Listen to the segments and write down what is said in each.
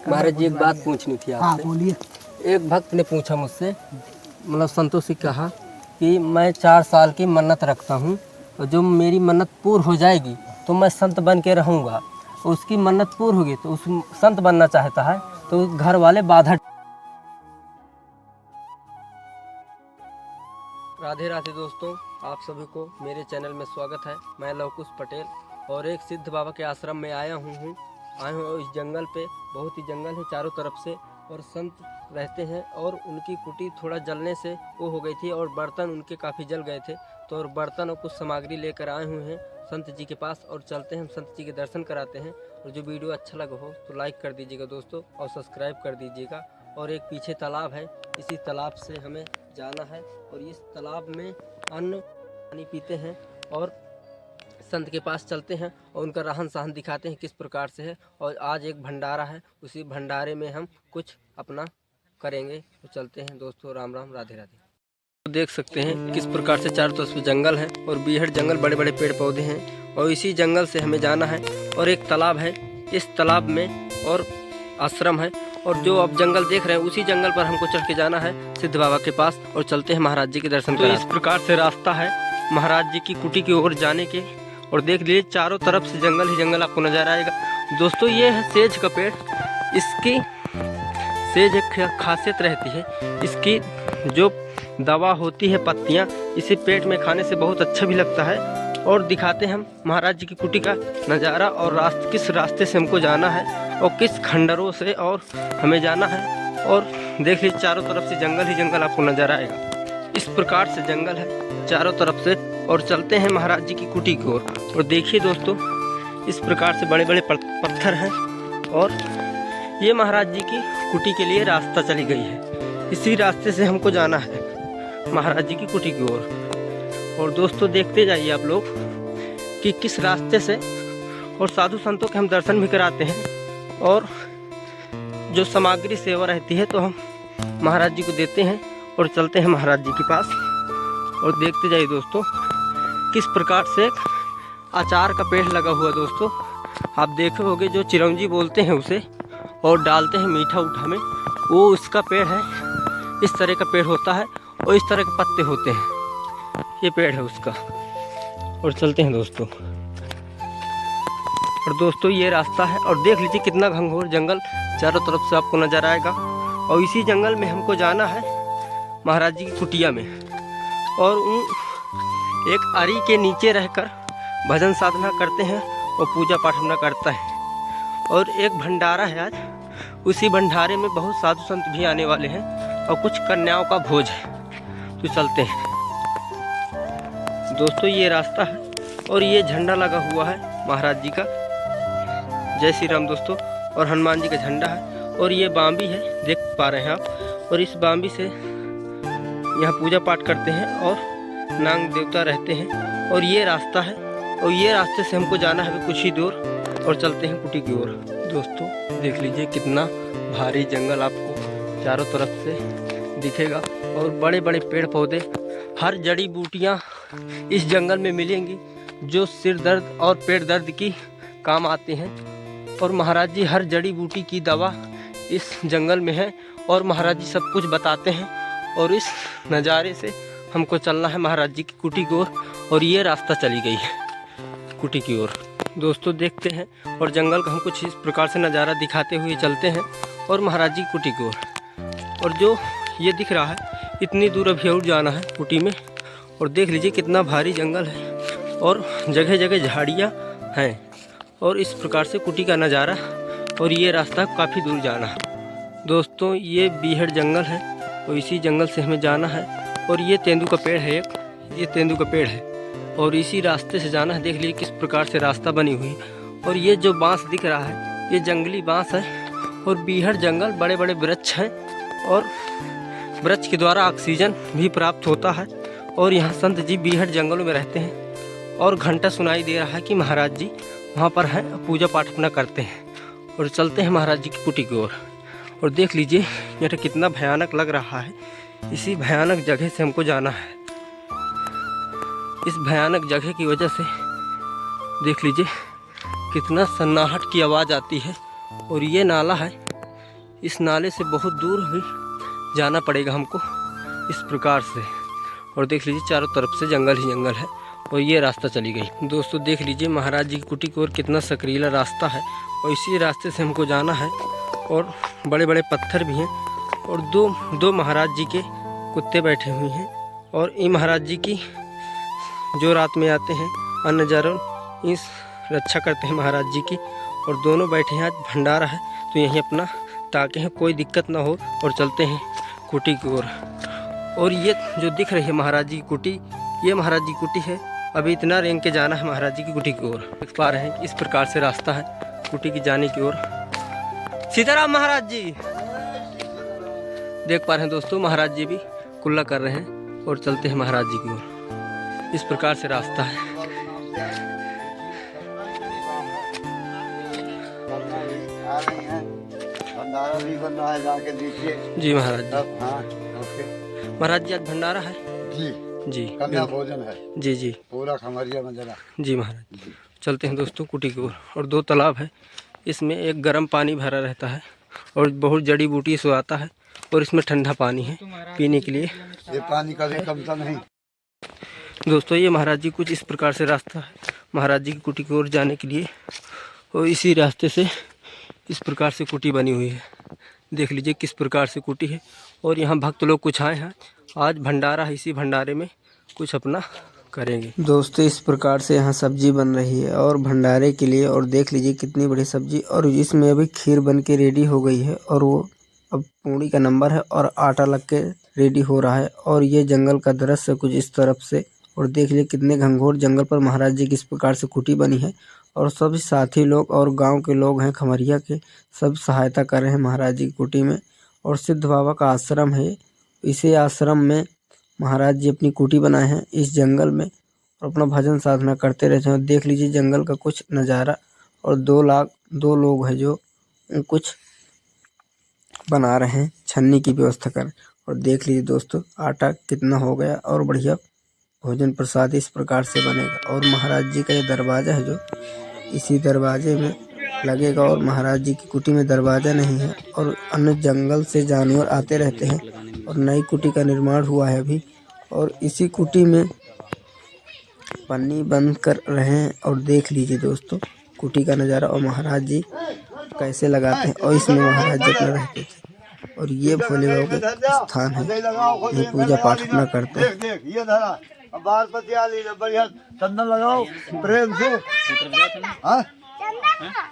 महाराज जी एक बात पूछनी थी आपसे। हाँ बोलिए। एक भक्त ने पूछा मुझसे, मतलब संतोष से कहा कि मैं 4 साल की मन्नत रखता हूँ और जो मेरी मन्नत पूर्ण हो जाएगी तो मैं संत बन के रहूँगा। उसकी मन्नत पूर्ण होगी तो उस संत बनना चाहता है तो घर वाले बाधा। राधे राधे दोस्तों, आप सभी को मेरे चैनल में स्वागत है। मैं लवकुश पटेल और एक सिद्ध बाबा के आश्रम में आया हूँ इस जंगल पे। बहुत ही जंगल है चारों तरफ से और संत रहते हैं और उनकी कुटी थोड़ा जलने से वो हो गई थी और बर्तन उनके काफ़ी जल गए थे। तो और बर्तन और कुछ सामग्री लेकर आए हुए हैं संत जी के पास और चलते हैं हम संत जी के दर्शन कराते हैं। और जो वीडियो अच्छा लगा हो तो लाइक कर दीजिएगा दोस्तों और सब्सक्राइब कर दीजिएगा। और एक पीछे तालाब है, इसी तालाब से हमें जाना है और इस तालाब में अन्न पानी पीते हैं और संत के पास चलते हैं और उनका रहन सहन दिखाते हैं किस प्रकार से है। और आज एक भंडारा है, उसी भंडारे में हम कुछ अपना करेंगे। तो चलते हैं दोस्तों। राम राम, राधे राधे। तो देख सकते हैं किस प्रकार से चारों तरफ जंगल है और बीहड़ जंगल, बड़े बड़े पेड़ पौधे हैं और इसी जंगल से हमें जाना है। और एक तालाब है, इस तालाब में और आश्रम है और जो आप जंगल देख रहे हैं उसी जंगल पर हमको चढ़ के जाना है सिद्ध बाबा के पास और चलते हैं महाराज जी के दर्शन। तो इस प्रकार से रास्ता है महाराज जी की कुटी की ओर जाने के। और देख लीजिए चारों तरफ से जंगल ही जंगल आपको नजर आएगा। दोस्तों ये है सेज का पेड़। इसकी सेज एक खासियत रहती है, इसकी जो दवा होती है पत्तियां, इसे पेट में खाने से बहुत अच्छा भी लगता है। और दिखाते हैं हम महाराज जी की कुटी का नज़ारा और किस रास्ते से हमको जाना है और किस खंडरों से और हमें जाना है। और देख लीजिए चारों तरफ से जंगल ही जंगल आपको नजर आएगा। इस प्रकार से जंगल है चारों तरफ से और चलते हैं महाराज जी की कुटी की ओर। और देखिए दोस्तों इस प्रकार से बड़े बड़े पत्थर हैं और ये महाराज जी की कुटी के लिए रास्ता चली गई है। इसी रास्ते से हमको जाना है महाराज जी की कुटी की ओर। और दोस्तों देखते जाइए आप लोग कि किस रास्ते से और साधु संतों के हम दर्शन भी कराते हैं और जो सामग्री सेवा रहती है तो हम महाराज जी को देते हैं और चलते हैं महाराज जी के पास। और देखते जाइए दोस्तों किस प्रकार से अचार का पेड़ लगा हुआ। दोस्तों आप देखे होंगे जो चिरौंजी बोलते हैं उसे और डालते हैं मीठा उठा में, वो उसका पेड़ है। इस तरह का पेड़ होता है और इस तरह के पत्ते होते हैं, ये पेड़ है उसका। और चलते हैं दोस्तों। और दोस्तों ये रास्ता है और देख लीजिए कितना घंघोर जंगल चारों तरफ से आपको नजर आएगा। और इसी जंगल में हमको जाना है महाराज जी की कुटिया में और एक आरी के नीचे रहकर भजन साधना करते हैं और पूजा पाठ अपना करता है। और एक भंडारा है आज, उसी भंडारे में बहुत साधु संत भी आने वाले हैं और कुछ कन्याओं का भोज है। तो चलते हैं दोस्तों। ये रास्ता है और ये झंडा लगा हुआ है महाराज जी का, जय श्री राम दोस्तों। और हनुमान जी का झंडा है और ये बांबी है, देख पा रहे हैं आप। और इस बांबी से यहाँ पूजा पाठ करते हैं और नाग देवता रहते हैं। और ये रास्ता है और ये रास्ते से हमको जाना है कुछ ही दूर और चलते हैं कुटी की ओर। दोस्तों देख लीजिए कितना भारी जंगल आपको चारों तरफ से दिखेगा और बड़े बड़े पेड़ पौधे, हर जड़ी बूटियाँ इस जंगल में मिलेंगी जो सिर दर्द और पेट दर्द की काम आते हैं। और महाराज जी हर जड़ी बूटी की दवा इस जंगल में है और महाराज जी सब कुछ बताते हैं। और इस नज़ारे से हमको चलना है महाराज जी की कुटी की ओर। और ये रास्ता चली गई है कुटी की ओर। दोस्तों देखते हैं और जंगल का हम कुछ इस प्रकार से नज़ारा दिखाते हुए चलते हैं और महाराज जी की कुटी की ओर। और जो ये दिख रहा है इतनी दूर अभी और जाना है कुटी में। और देख लीजिए कितना भारी जंगल है और जगह जगह झाड़ियाँ हैं और इस प्रकार से कुटी का नज़ारा। और ये रास्ता काफ़ी दूर जाना है दोस्तों। ये बीहड़ जंगल है और इसी जंगल से हमें जाना है। और ये तेंदू का पेड़ है, एक ये तेंदू का पेड़ है और इसी रास्ते से जाना है। देख लीजिए किस प्रकार से रास्ता बनी हुई है। और ये जो बांस दिख रहा है ये जंगली बांस है और बीहड़ जंगल, बड़े बड़े वृक्ष हैं और वृक्ष के द्वारा ऑक्सीजन भी प्राप्त होता है। और यहाँ संत जी बीहड़ जंगलों में रहते हैं और घंटा सुनाई दे रहा है कि महाराज जी वहाँ पर हैं, पूजा पाठ अपना करते हैं। और चलते हैं महाराज जी की कुटी की ओर। और देख लीजिए यह कितना भयानक लग रहा है, इसी भयानक जगह से हमको जाना है। इस भयानक जगह की वजह से देख लीजिए कितना सन्नाहट की आवाज़ आती है। और ये नाला है, इस नाले से बहुत दूर भी जाना पड़ेगा हमको इस प्रकार से। और देख लीजिए चारों तरफ से जंगल ही जंगल है और ये रास्ता चली गई। दोस्तों देख लीजिए महाराज जी की कुटी की ओर कितना सकरीला रास्ता है और इसी रास्ते से हमको जाना है। और बड़े बड़े पत्थर भी हैं और दो महाराज जी के कुत्ते बैठे हुए हैं। और ये महाराज जी की जो रात में आते हैं अन्य नजारों इस रक्षा करते हैं महाराज जी की। और दोनों बैठे हैं, आज भंडारा है तो यहीं अपना ताकि हैं कोई दिक्कत ना हो। और चलते हैं कुटी की ओर। और ये जो दिख रही है महाराज जी की कुटी, ये महाराज जी की कुटी है। अभी इतना रेंग के जाना है महाराज जी की कुटी की ओर। देख पा रहे हैं इस प्रकार से रास्ता है कुटी की जाने की ओर। सीताराम महाराज जी देख पा रहे हैं दोस्तों, महाराज जी भी कुल्ला कर रहे हैं और चलते हैं महाराज जी की ओर। इस प्रकार से रास्ता है। भी बन रहा है, जाके देखिए। जी महाराज जी। हाँ, महाराज जी आज भंडारा है जी जी, कन्या भोजन है जी जी पूरा खमरिया में जरा। जी महाराज। चलते हैं दोस्तों कुटी की ओर। और 2 तालाब है, इसमें एक गर्म पानी भरा रहता है और बहुत जड़ी बूटी से आता है। और इसमें ठंडा पानी है पीने के लिए। ये पानी कभी कमता नहीं। दोस्तों ये महाराज जी कुछ इस प्रकार से रास्ता है महाराज जी की कुटी की ओर जाने के लिए। और इसी रास्ते से इस प्रकार से कुटी बनी हुई है। देख लीजिए किस प्रकार से कुटी है। और यहाँ भक्त लोग कुछ आए हैं, आज भंडारा है, इसी भंडारे में कुछ अपना करेंगे। दोस्तों इस प्रकार से यहाँ सब्जी बन रही है और भंडारे के लिए। और देख लीजिए कितनी बड़ी सब्जी। और इसमें अभी खीर बन के रेडी हो गई है और वो अब पूड़ी का नंबर है और आटा लग के रेडी हो रहा है। और ये जंगल का दृश्य कुछ इस तरफ से। और देख लीजिए कितने घंघोर जंगल पर महाराज जी किस प्रकार से कुटी बनी है। और सभी साथी लोग और गांव के लोग हैं खमरिया के, सब सहायता कर रहे हैं महाराज जी की कुटी में। और सिद्ध बाबा का आश्रम है, इसी आश्रम में महाराज जी अपनी कुटी बनाए हैं इस जंगल में और अपना भजन साधना करते रहते हैं। देख लीजिए जंगल का कुछ नज़ारा। और 2 लोग हैं जो कुछ बना रहे हैं, छन्नी की व्यवस्था कर। और देख लीजिए दोस्तों आटा कितना हो गया और बढ़िया भोजन प्रसाद इस प्रकार से बनेगा। और महाराज जी का ये दरवाज़ा है जो इसी दरवाजे में लगेगा। और महाराज जी की कुटी में दरवाज़ा नहीं है और अन्य जंगल से जानवर आते रहते हैं। और नई कुटी का निर्माण हुआ है अभी। और इसी कुटी में पन्नी बंद कर रहे हैं। और देख लीजिए दोस्तों कुटी का नज़ारा और महाराज जी कैसे लगाते हैं। और इसमें महाराज जी अपना रहते थे। और ये भोले बाबा का स्थान है, ये पूजा पाठ अपना करते हैं। देख ये धरा बाल पति आली बढ़िया चंदन लगाओ प्रेम से। हाँ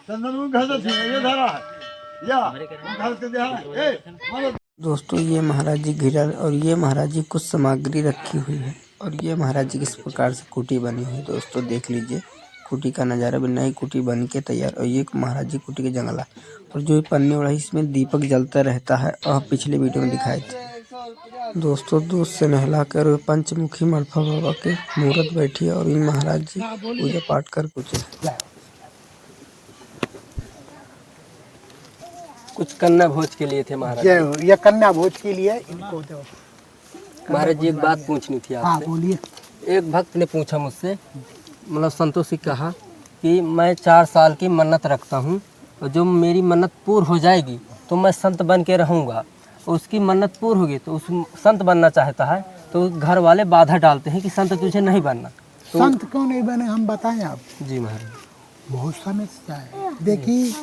चंदन घर से ये धरा है या घर से दे। दोस्तों ये महाराज जी घिरा और ये महाराज जी कुछ सामग्री रखी हुई है। और ये महाराज जी किस प्रकार से कुटी बनी हुई है। दोस्तों देख लीजिए कुटी का नज़ारा भी, नई कुटी बन के तैयार। और ये महाराज जी कुटी के जंगला। और जो पन्नी वाला है इसमें दीपक जलता रहता है और पिछले वीडियो में दिखाए थे दोस्तों। दूध से नहला कर पंचमुखी मलफा बाबा के मूर्त बैठी है और इन महाराज जी पूजा पाठ कर कुछ कन्या भोज के लिए थे महाराज। ये कन्या भोज के लिए इनको दो। महाराज जी एक बात पूछनी थी आपसे। बोलिए। एक भक्त ने पूछा मुझसे, मतलब संतोष से कहा कि मैं 4 साल की मन्नत रखता हूँ और जो मेरी मन्नत पूर्ण हो जाएगी तो मैं संत बन के रहूँगा। उसकी मन्नत पूर्ण होगी तो उस संत बनना चाहता है तो घर वाले बाधा डालते हैं कि संत तुझे नहीं बनना। तो संत क्यों नहीं बने हम बताएं आप। जी महाराज। बहुत समस्या है। देखिए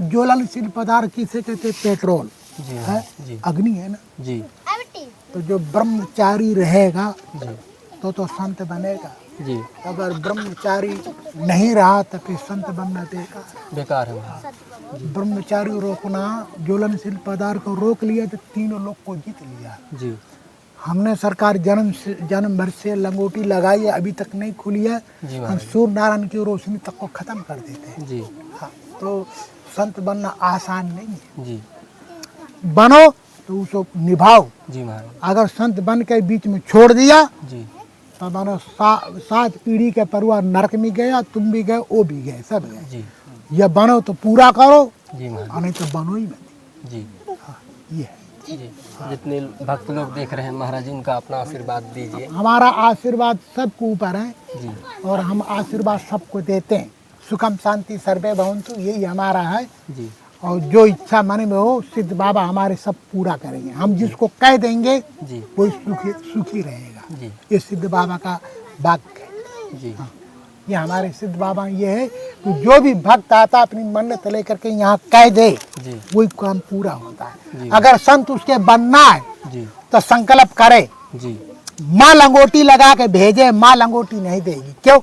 ज्वलनशील पदार्थ किसे कहते हैं? पेट्रोल जी है, जी अग्नि है ना जी। तो जो ब्रह्मचारी रहेगा तो संत बनेगा। जी अगर ब्रह्मचारी नहीं रहा तो फिर संत बनना बेकार है। ब्रह्मचारी रोकना, ज्वलनशील पदार्थ को रोक लिया तो 3 लोग को जीत लिया। जी हमने सरकार जन्म भर से लंगोटी लगाई है, अभी तक नहीं खुली है। हम सूर्य नारायण की रोशनी तक को खत्म कर देते हैं जी। हाँ, तो संत बनना आसान नहीं है जी। बनो तो उसको निभाओ जी महाराज। अगर संत बन के बीच में छोड़ दिया जी तो मानो 7 पीढ़ी के परिवार नरक में गया, तुम भी गए, वो भी गए, सब गए जी। ये बनो तो पूरा करो जी महाराज। और नहीं तो बनो ही नहीं। जी हाँ, ये है। जितने भक्त लोग देख रहे हैं महाराज जी, उनका अपना आशीर्वाद दीजिए। हमारा आशीर्वाद सबके ऊपर है जी और हम आशीर्वाद सबको देते हैं। सुखम शांति सर्वे भवन्तु, यही हमारा है। जी और जो इच्छा मन में हो सिद्ध बाबा हमारे सब पूरा करेंगे। हम जिसको कह देंगे जी वो सुखी रहेगा। जी ये सिद्ध बाबा का वाक्य है। जी ये हमारे सिद्ध बाबा ये है कि जो भी भक्त आता अपनी मन्नत लेकर के यहाँ कह दे जी वही काम पूरा होता है। जी। अगर संत उसके बनना है जी तो संकल्प करे। जी माँ लंगोटी लगा के भेजे, माँ लंगोटी नहीं देगी। क्यों?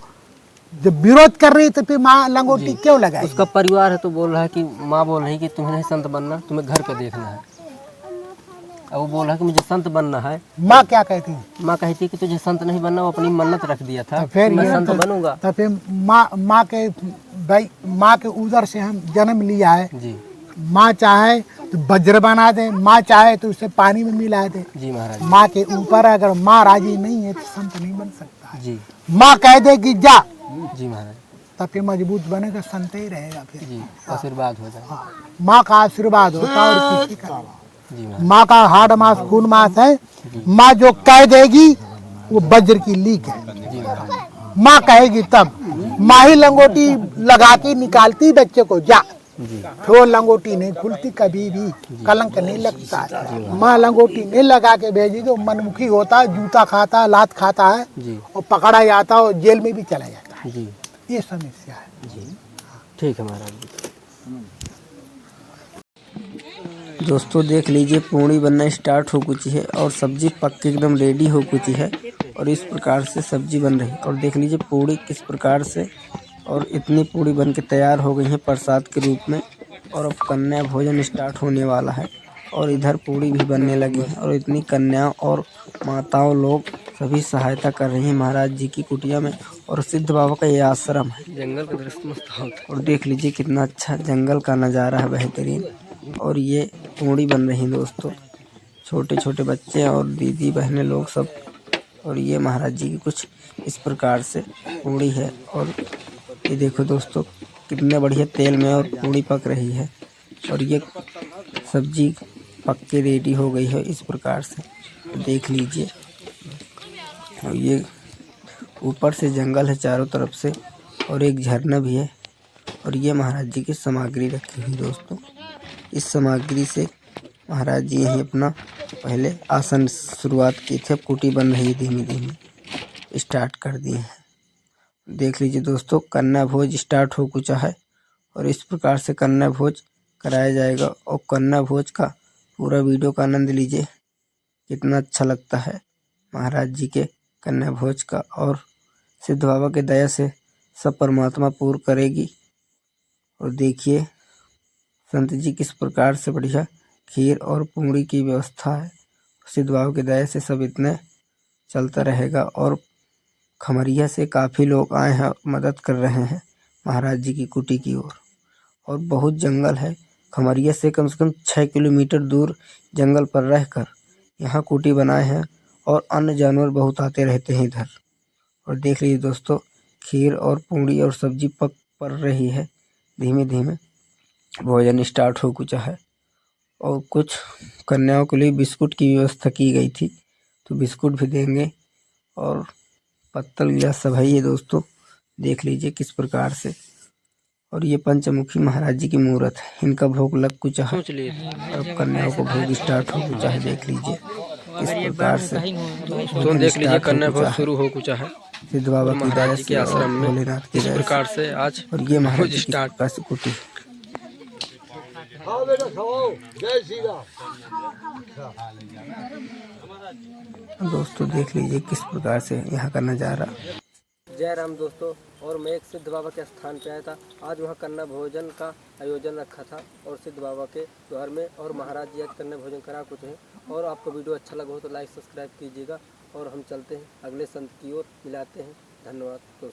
जब विरोध कर रही तो फिर माँ लंगोटी क्यों लगाएगी? उसका परिवार है तो बोल रहा है कि माँ बोल रही है कि तुम्हें नहीं संत बनना, तुम्हें घर पे देखना है। अब वो बोल रहा है कि मुझे संत बनना है। माँ क्या कहती है? माँ कहती है कि तुझे संत नहीं बनना, वो अपनी मन्नत रख दिया था, तो फिर मैं ये संत बनूंगा। तो फिर माँ के भाई माँ के उदर से हम जन्म लिया है। जी माँ चाहे तो वज्र बना दे, माँ चाहे तो उसे पानी में मिला दे। जी महाराज माँ के ऊपर अगर माँ राजी नहीं है तो संत नहीं बन सकता है। जी माँ कह दे कि जा, जी महाराज तब फिर मजबूत बनेगा, संत ही रहेगा फिर। जी आशीर्वाद हो जाए। हाँ, माँ का आशीर्वाद होता है और किसी का नहीं। जी महाराज माँ का हाड़ मास खून मास है। माँ जो कह देगी वो वज्र की लीक है। जी महाराज माँ कहेगी तब। माँ ही लंगोटी लगा के निकालती बच्चे को, जा। जी फिर वो लंगोटी नहीं खुलती, कभी भी कलंक नहीं लगता है। माँ लंगोटी नहीं लगा के भेजेगी, वो मनमुखी होता है, जूता खाता है, लात खाता है जी और पकड़ा जाता है और जेल में भी चला जाता है। जी ये समस्या है। जी ठीक है महाराज जी। दोस्तों देख लीजिए, पूड़ी बनना स्टार्ट हो चुकी है और सब्जी पक के एकदम रेडी हो चुकी है और इस प्रकार से सब्जी बन रही है। और देख लीजिए पूड़ी किस प्रकार से, और इतनी पूड़ी बन के तैयार हो गई है प्रसाद के रूप में। और अब कन्या भोजन स्टार्ट होने वाला है और इधर पूड़ी भी बनने लगी है और इतनी कन्याओं और माताओं लोग सभी सहायता कर रही हैं महाराज जी की कुटिया में। और सिद्ध बाबा का ये आश्रम है। जंगल का दृश्य मस्त होता है और देख लीजिए कितना अच्छा जंगल का नज़ारा है, बेहतरीन। और ये पूड़ी बन रही है दोस्तों, छोटे छोटे बच्चे और दीदी बहनें लोग सब। और ये महाराज जी की कुछ इस प्रकार से पूड़ी है। और ये देखो दोस्तों कितने बढ़िया तेल में और पूड़ी पक रही है और ये सब्जी पक के रेडी हो गई है इस प्रकार से, देख लीजिए। और ये ऊपर से जंगल है चारों तरफ से और एक झरना भी है। और ये महाराज जी की सामग्री रखी हुई दोस्तों, इस सामग्री से महाराज जी यहीं अपना पहले आसन शुरुआत की थे। अब कुटी बन रही है, धीमी धीमी स्टार्ट कर दिए हैं। देख लीजिए दोस्तों, कन्या भोज स्टार्ट हो चुका है और इस प्रकार से कन्या भोज कराया जाएगा। और कन्या भोज का पूरा वीडियो का आनंद लीजिए, कितना अच्छा लगता है महाराज जी के कन्या भोज का। और सिद्ध बाबा के दया से सब परमात्मा पूर्ण करेगी। और देखिए संत जी किस प्रकार से बढ़िया खीर और पूड़ी की व्यवस्था है। सिद्ध बाबा के दया से सब इतने चलता रहेगा। और खमरिया से काफ़ी लोग आए हैं, मदद कर रहे हैं महाराज जी की कुटी की ओर। और बहुत जंगल है, खमरिया से कम 6 किलोमीटर दूर जंगल पर रहकर यहाँ कुटी बनाए हैं और अन्य जानवर बहुत आते रहते हैं इधर। और देख लीजिए दोस्तों, खीर और पूड़ी और सब्जी पक पड़ रही है धीमे धीमे। भोजन स्टार्ट हो चुका है और कुछ कन्याओं के लिए बिस्कुट की व्यवस्था की गई थी, तो बिस्कुट भी देंगे। और पत्तल गिलास सब है ये दोस्तों, देख लीजिए किस प्रकार से। और ये पंचमुखी महाराज जी की मूर्त है, इनका भोग लग चुका है और कन्याओं को भोग स्टार्ट हो चुका है। देख लीजिए किस प्रकार से तो देख लीजिए कन्या भोज शुरू हो चुका है सिद्ध बाबा की दया के से आश्रम और में। भोलेनाथ की इस दया प्रकार से। से आज और ये महाराज भोज जी की स्टार्ट। प्रकार से कुटी। खाओ बेटा खाओ, जय श्री राम। दोस्तों देख लीजिए किस प्रकार से यहाँ का नज़ारा। जय राम दोस्तों। और मैं एक सिद्ध बाबा के स्थान पे आया था, आज वहाँ कन्या भोजन का आयोजन रखा था और सिद्ध बाबा के द्वार में। और महाराज जी आज कन्या भोजन करा कुछ हैं। और आपको वीडियो अच्छा लगा हो तो लाइक सब्सक्राइब कीजिएगा। और हम चलते हैं अगले संत की ओर, मिलाते हैं। धन्यवाद दोस्तों।